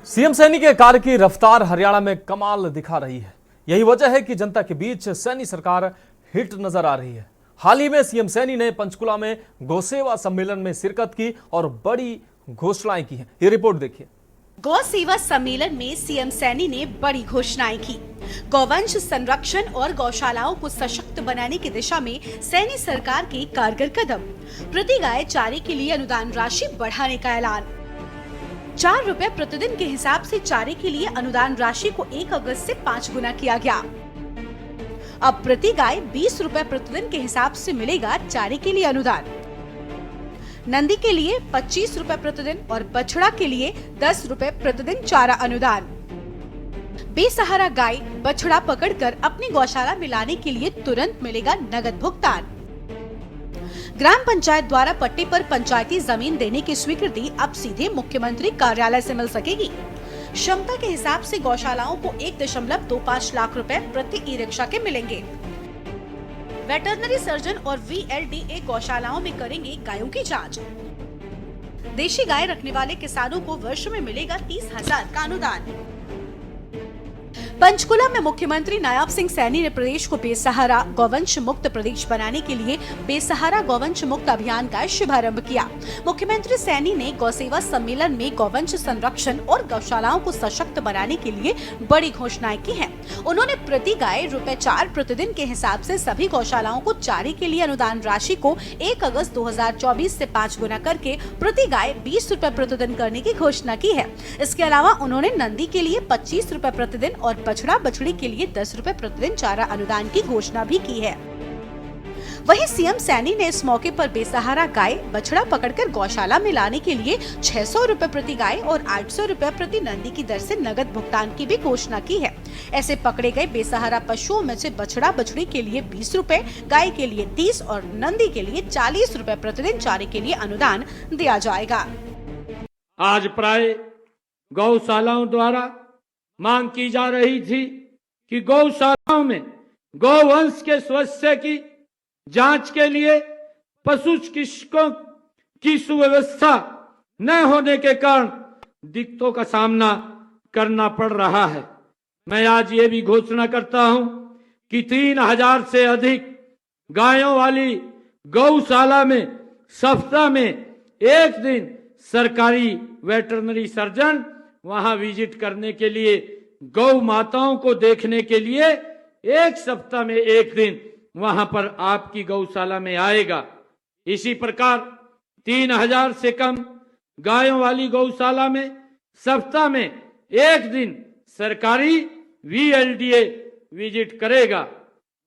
CM Saini के कार्य की रफ्तार हरियाणा में कमाल दिखा रही है। यही वजह है कि जनता के बीच सैनी सरकार हिट नजर आ रही है। हाल ही में सीएम सैनी ने पंचकुला में गौसेवा सम्मेलन में शिरकत की और बड़ी घोषणाएं की हैं। ये रिपोर्ट देखिए। गौ सेवा सम्मेलन में सीएम सैनी ने बड़ी घोषणाएं की। गौवंश संरक्षण और गौशालाओं को सशक्त बनाने की दिशा में सैनी सरकार के कारगर कदम। प्रति गाय चारे के लिए अनुदान राशि बढ़ाने का ऐलान। 4 रुपए प्रतिदिन के हिसाब से चारे के लिए अनुदान राशि को 1 अगस्त से 5 गुना किया गया। अब प्रति गाय 20 रुपए प्रतिदिन के हिसाब से मिलेगा चारे के लिए अनुदान। नंदी के लिए 25 रुपए प्रतिदिन और बछड़ा के लिए 10 रुपए प्रतिदिन चारा अनुदान। बेसहारा गाय बछड़ा पकड़कर अपनी गौशाला में लाने के लिए तुरंत मिलेगा नगद भुगतान। ग्राम पंचायत द्वारा पट्टे पर पंचायती जमीन देने की स्वीकृति अब सीधे मुख्यमंत्री कार्यालय से मिल सकेगी। क्षमता के हिसाब से गौशालाओं को 1.25 लाख रुपए प्रति ई रिक्शा के मिलेंगे। वेटरनरी सर्जन और VLDA गौशालाओं में करेंगे गायों की जांच। देशी गाय रखने वाले किसानों को वर्ष में मिलेगा 30,000 का अनुदान। पंचकुला में मुख्यमंत्री नायब सिंह सैनी ने प्रदेश को बेसहारा गौवंश मुक्त प्रदेश बनाने के लिए बेसहारा गौवंश मुक्त अभियान का शुभारंभ किया। मुख्यमंत्री सैनी ने गौसेवा सम्मेलन में गौवंश संरक्षण और गौशालाओं को सशक्त बनाने के लिए बड़ी घोषणाएं की हैं। उन्होंने प्रति गाय ₹4 प्रतिदिन के हिसाब से सभी गौशालाओं को चारे के लिए अनुदान राशि को 1 अगस्त 2024 से 5 गुना करके प्रति गाय 20 रुपए प्रतिदिन करने की घोषणा की है। इसके अलावा उन्होंने नंदी के लिए 25 रुपए प्रतिदिन और बछड़ा बछड़ी के लिए 10 रुपए प्रतिदिन चारा अनुदान की घोषणा भी की है। वहीं सीएम सैनी ने इस मौके पर बेसहारा गाय बछड़ा पकड़कर गौशाला में लाने के लिए 600 रुपए प्रति गाय और 800 रुपए प्रति नंदी की दर से नगद भुगतान की भी घोषणा की है। ऐसे पकड़े गए बेसहारा पशुओं में से बछड़ा बछड़ी के लिए 20 रुपए, गाय के लिए 30 और नंदी के लिए 40 रुपए प्रतिदिन चारे के लिए अनुदान दिया जाएगा। आज प्राय गौशालाओं द्वारा मांग की जा रही थी कि गौशालाओं में गौवंश के स्वास्थ्य की जांच के लिए पशु चिकित्सकों की सुव्यवस्था न होने के कारण दिक्कतों का सामना करना पड़ रहा है। मैं आज ये भी घोषणा करता हूं कि 3000 से अधिक गायों वाली गौशाला में सप्ताह में एक दिन सरकारी वेटरनरी सर्जन वहां विजिट करने के लिए गौ माताओं को देखने के लिए एक सप्ताह में एक दिन वहां पर आपकी गौशाला में आएगा। इसी प्रकार 3000 से कम गायों वाली गौशाला में सप्ताह में एक दिन सरकारी VLDA विजिट करेगा।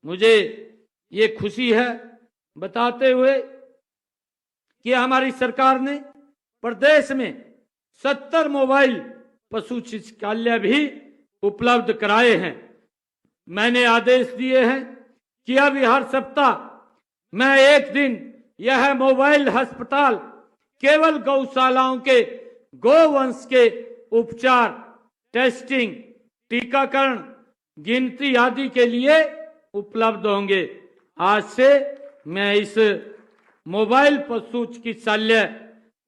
मुझे ये खुशी है बताते हुए कि हमारी सरकार ने प्रदेश में 70 मोबाइल पशु चिकित्सालय भी उपलब्ध कराए हैं। मैंने आदेश दिए हैं कि अभी हर सप्ताह मैं एक दिन यह मोबाइल अस्पताल केवल गौशालाओं के गोवंश के उपचार, टेस्टिंग, टीकाकरण, गिनती आदि के लिए उपलब्ध होंगे। आज से मैं इस मोबाइल पशु चिकित्सालय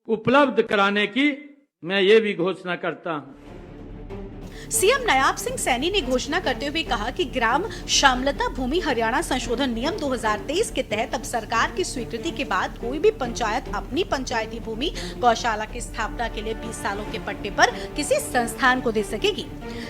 उपलब्ध कराने की मैं ये भी घोषणा करता हूं। सीएम नायब सिंह सैनी ने घोषणा करते हुए कहा कि ग्राम श्यामलता भूमि हरियाणा संशोधन नियम 2023 के तहत अब सरकार की स्वीकृति के बाद कोई भी पंचायत अपनी पंचायती भूमि गौशाला की स्थापना के लिए 20 सालों के पट्टे पर किसी संस्थान को दे सकेगी।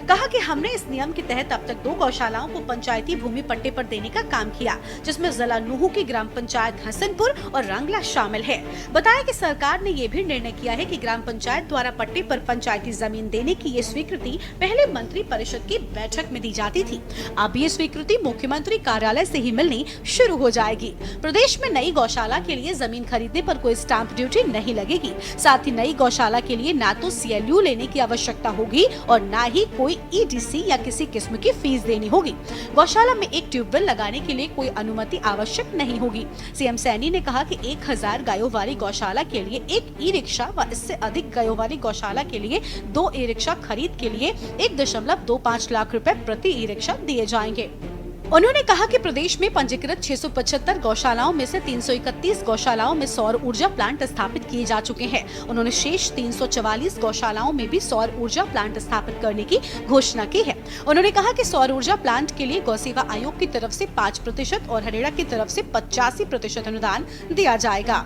कहा कि हमने इस नियम के तहत अब तक 2 गौशालाओं को पंचायती भूमि पट्टे पर देने का काम किया, जिसमें जिला नूहू की ग्राम पंचायत हसनपुर और रंगला शामिल है। बताया कि सरकार ने ये भी निर्णय किया है कि ग्राम पंचायत द्वारा पट्टे पर पंचायती जमीन देने की ये स्वीकृति पहले मंत्री परिषद की बैठक में दी जाती थी। अब ये स्वीकृति मुख्यमंत्री कार्यालय से ही मिलनी शुरू हो जाएगी। प्रदेश में नई गौशाला के लिए जमीन खरीदने पर कोई स्टाम्प ड्यूटी नहीं लगेगी। साथ ही नई गौशाला के लिए ना तो CLU लेने की आवश्यकता होगी और ना ही कोई EDC या किसी किस्म की फीस देनी होगी। गौशाला में एक ट्यूबवेल लगाने के लिए कोई अनुमति आवश्यक नहीं होगी। सीएम सैनी ने कहा कि 1000 गायों वाली गौशाला के लिए 1 ई रिक्शा व इससे अधिक गायों वाली गौशाला के लिए 2 ई रिक्शा खरीद के लिए 1.25 लाख रुपए प्रति ई रिक्शा दिए जाएंगे। उन्होंने कहा कि प्रदेश में पंजीकृत 675 गौशालाओं में से 331 गौशालाओं में सौर ऊर्जा प्लांट स्थापित किए जा चुके हैं। उन्होंने शेष 344 गौशालाओं में भी सौर ऊर्जा प्लांट स्थापित करने की घोषणा की है। उन्होंने कहा कि सौर ऊर्जा प्लांट के लिए गौसेवा आयोग की तरफ से 5% और हरेड़ा की तरफ से 85% अनुदान दिया जाएगा।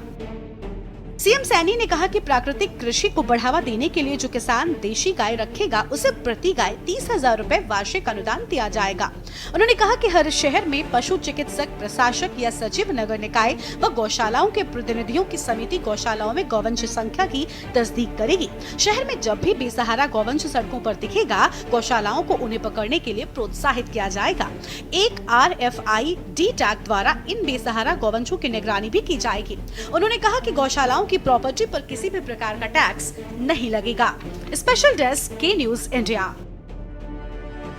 सीएम सैनी ने कहा कि प्राकृतिक कृषि को बढ़ावा देने के लिए जो किसान देशी गाय रखेगा उसे प्रति गाय 30,000 रुपए वार्षिक अनुदान दिया जाएगा। उन्होंने कहा कि हर शहर में पशु चिकित्सक, प्रशासक या सचिव नगर निकाय व गौशालाओं के प्रतिनिधियों की समिति गौशालाओं में गौवंश संख्या की तस्दीक करेगी। शहर में जब भी बेसहारा गौवंश सड़कों पर दिखेगा, गौशालाओं को उन्हें पकड़ने के लिए प्रोत्साहित किया जाएगा। एक RFID टैग द्वारा इन बेसहारा गौवंशों की निगरानी भी की जाएगी। उन्होंने कहा कि गौशालाओं की प्रॉपर्टी पर किसी भी प्रकार का टैक्स नहीं लगेगा। स्पेशल डेस्क के न्यूज़ इंडिया।